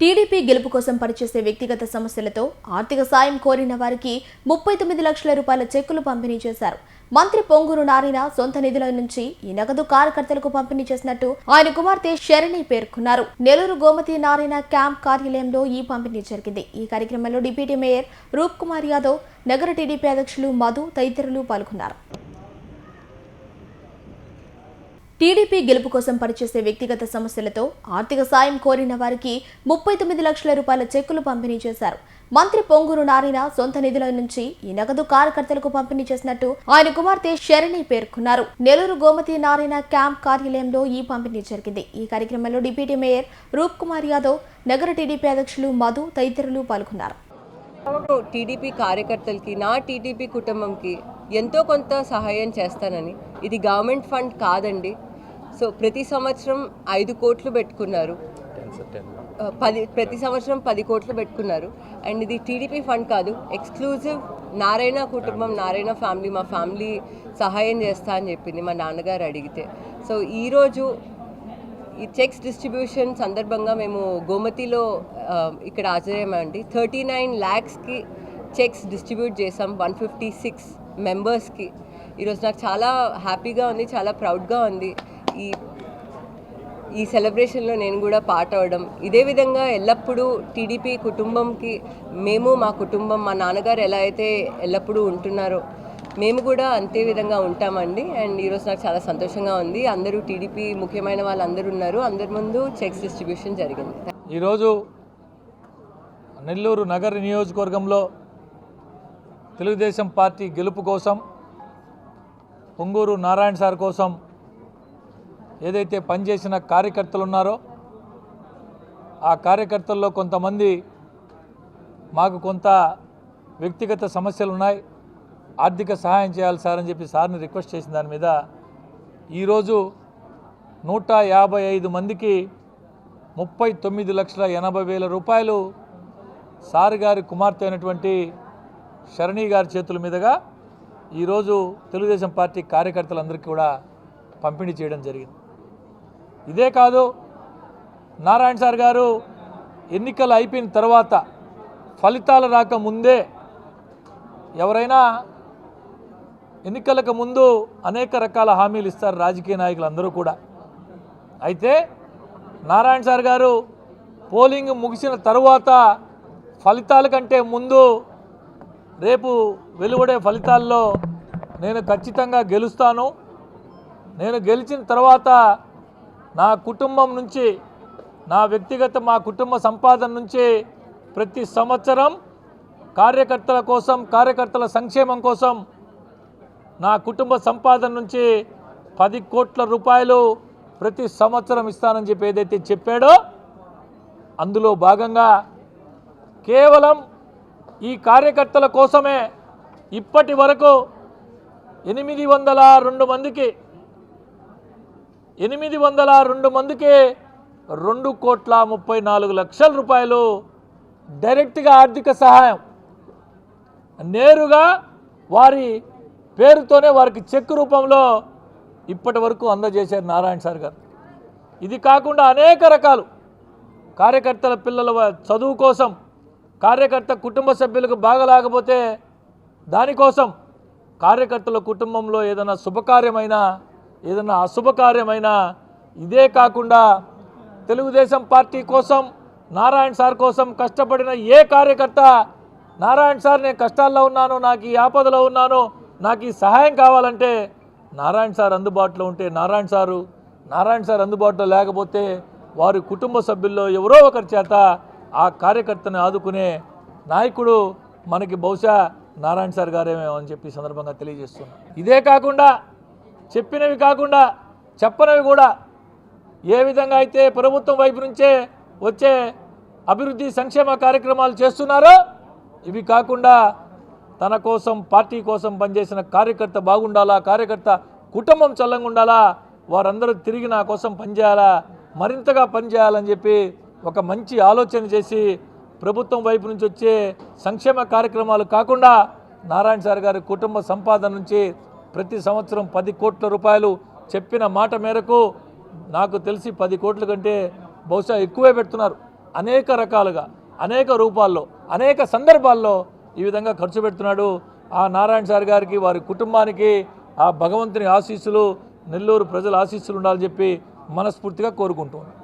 TDP గెలుపు కోసం పనిచేసే వ్యక్తిగత సమస్యలతో ఆర్థిక సాయం కోరిన వారికి 39 లక్షల రూపాయల చెక్కులు పంపిణీ చేశారు. మంత్రి పొంగూరు నారాయణ సొంత నిధుల నుంచి ఈ నగదు కార్యకర్తలకు పంపిణీ చేసినట్టు ఆయన కుమార్తె శరణి పేర్కొన్నారు. నెల్లూరు గోమతి నారాయణ క్యాంప్ కార్యాలయంలో ఈ పంపిణీ జరిగింది. ఈ కార్యక్రమంలో డిప్యూటీ మేయర్ రూప్ కుమార్ యాదవ్, నగర టీడీపీ అధ్యక్షులు మధు తదితరులు పాల్గొన్నారు. టీడీపీ గెలుపు కోసం పనిచేసే వ్యక్తిగత సమస్యలతో ఆర్థిక సాయం కోరిన వారికి 39 లక్షల రూపాయల చెక్కులు పంపిణీ చేశారు. మంత్రి పొంగూరు నారాయణ సొంత నిధుల నుంచి ఈ నగదు కార్యకర్తలకు పంపిణీ చేసినట్టు ఆయన కుమార్తె శరణి పేర్కొన్నారు. నెల్లూరు గోమతి నారాయణ క్యాంప్ కార్యాలయంలో ఈ పంపిణీ జరిగింది. ఈ కార్యక్రమంలో డిప్యూటీ మేయర్ రూప్ కుమార్ యాదవ్, నగర టీడీపీ అధ్యక్షులు మధు తదితరులు పాల్గొన్నారు. టీడీపీ కార్యకర్తలకి, నా టీడీపీ కుటుంబంకి ఎంతో కొంత సహాయం చేస్తానని. ఇది గవర్నమెంట్ ఫండ్ కాదండి. సో ప్రతి సంవత్సరం 5 కోట్లు పెట్టుకున్నారు, ప్రతి సంవత్సరం 10 కోట్లు పెట్టుకున్నారు. అండ్ ఇది టీడీపీ ఫండ్ కాదు, ఎక్స్క్లూజివ్ నారాయణ కుటుంబం, నారాయణ ఫ్యామిలీ, మా ఫ్యామిలీ సహాయం చేస్తా అని చెప్పింది మా నాన్నగారు అడిగితే. సో ఈరోజు ఈ చెక్స్ డిస్ట్రిబ్యూషన్ సందర్భంగా మేము గోమతిలో ఇక్కడ హాజరయ్యామండి. 39 lakhsకి చెక్స్ డిస్ట్రిబ్యూట్ చేసాం 156 మెంబర్స్కి. ఈరోజు నాకు చాలా హ్యాపీగా ఉంది, చాలా ప్రౌడ్గా ఉంది. ఈ సెలబ్రేషన్లో నేను కూడా పార్ట్ అవ్వడం. ఇదే విధంగా ఎల్లప్పుడూ టీడీపీ కుటుంబంకి మేము, మా కుటుంబం, మా నాన్నగారు ఎలా అయితే ఎల్లప్పుడూ ఉంటున్నారో మేము కూడా అంతే విధంగా ఉంటామండి. అండ్ ఈరోజు నాకు చాలా సంతోషంగా ఉంది. అందరూ టీడీపీ ముఖ్యమైన వాళ్ళందరూ ఉన్నారు. అందరి ముందు చెక్స్ డిస్ట్రిబ్యూషన్ జరిగింది. ఈరోజు నెల్లూరు నగర నియోజకవర్గంలో తెలుగుదేశం పార్టీ గెలుపు కోసం, పొంగూరు నారాయణ సార్ కోసం ఏదైతే పనిచేసిన కార్యకర్తలు ఉన్నారో ఆ కార్యకర్తల్లో కొంతమంది మాకు కొంత వ్యక్తిగత సమస్యలు ఉన్నాయి, ఆర్థిక సహాయం చేయాలి సార్ అని చెప్పి సార్ని రిక్వెస్ట్ చేసిన దాని మీద ఈరోజు 155 మందికి 39,80,000 రూపాయలు సార్ గారి కుమార్తె అయినటువంటి శరణి గారి చేతుల మీదుగా ఈరోజు తెలుగుదేశం పార్టీ కార్యకర్తలందరికీ కూడా పంపిణీ చేయడం జరిగింది. ఇదే కాదు, నారాయణ సార్ గారు ఎన్నికలు అయిపోయిన తర్వాత ఫలితాలు రాకముందే, ఎవరైనా ఎన్నికలకు ముందు అనేక రకాల హామీలు ఇస్తారు రాజకీయ నాయకులు అందరూ కూడా. అయితే నారాయణ సార్ గారు పోలింగ్ ముగిసిన తర్వాత ఫలితాల కంటే ముందు, రేపు వెలువడే ఫలితాల్లో నేను ఖచ్చితంగా గెలుస్తాను, నేను గెలిచిన తర్వాత నా కుటుంబం నుంచి, నా వ్యక్తిగత మా కుటుంబ సంపాదన నుంచి ప్రతి సంవత్సరం కార్యకర్తల కోసం, కార్యకర్తల సంక్షేమం కోసం నా కుటుంబ సంపాదన నుంచి 10 కోట్ల రూపాయలు ప్రతి సంవత్సరం ఇస్తానని చెప్పి ఏదైతే చెప్పాడో అందులో భాగంగా కేవలం ఈ కార్యకర్తల కోసమే ఇప్పటి వరకు 802 మందికి 2,34,00,000 రూపాయలు డైరెక్ట్గా ఆర్థిక సహాయం నేరుగా వారి పేరుతోనే వారికి చెక్ రూపంలో ఇప్పటి వరకు అందజేశారు నారాయణ సార్ గారు. ఇది కాకుండా అనేక రకాలు కార్యకర్తల పిల్లల చదువు కోసం, కార్యకర్త కుటుంబ సభ్యులకు బాగలేకపోతే దానికోసం, కార్యకర్తల కుటుంబంలో ఏదైనా శుభకార్యమైనా, ఏదైనా అశుభకార్యమైనా, ఇదే కాకుండా తెలుగుదేశం పార్టీ కోసం, నారాయణ సార్ కోసం కష్టపడిన ఏ కార్యకర్త, నారాయణ సార్ నేను కష్టాల్లో ఉన్నాను, నాకు ఈ ఆపదలో ఉన్నాను, నాకు ఈ సహాయం కావాలంటే నారాయణ సార్ అందుబాటులో ఉంటే నారాయణ సార్ అందుబాటులో లేకపోతే వారి కుటుంబ సభ్యుల్లో ఎవరో ఒకరి చేత ఆ కార్యకర్తను ఆదుకునే నాయకుడు మనకి బహుశా నారాయణ సార్ గారేమో అని చెప్పి సందర్భంగా తెలియజేస్తున్నాం. ఇదే కాకుండా చెప్పినవి కాకుండా చెప్పనివి కూడా ఏ విధంగా అయితే ప్రభుత్వం వైపు నుంచే వచ్చే అభివృద్ధి సంక్షేమ కార్యక్రమాలు చేస్తున్నారో, ఇవి కాకుండా తన కోసం, పార్టీ కోసం పనిచేసిన కార్యకర్త బాగుండాలా, కార్యకర్త కుటుంబం చల్లంగా ఉండాలా, వారందరూ తిరిగి నా కోసం పనిచేయాలా, మరింతగా పనిచేయాలని చెప్పి ఒక మంచి ఆలోచన చేసి ప్రభుత్వం వైపు నుంచి వచ్చే సంక్షేమ కార్యక్రమాలు కాకుండా నారాయణ సార్ గారి కుటుంబ సంపాదన నుంచి ప్రతి సంవత్సరం 10 కోట్ల రూపాయలు చెప్పిన మాట మేరకు, నాకు తెలిసి 10 కోట్ల కంటే బహుశా ఎక్కువే పెడుతున్నారు. అనేక రకాలుగా అనేక రూపాల్లో అనేక సందర్భాల్లో ఈ విధంగా ఖర్చు పెడుతున్నాడు. ఆ నారాయణ సార్ గారికి వారి కుటుంబానికి ఆ భగవంతుని ఆశీస్సులు నెల్లూరు ప్రజల ఆశీస్సులు ఉండాలని చెప్పి మనస్ఫూర్తిగా కోరుకుంటున్నాను.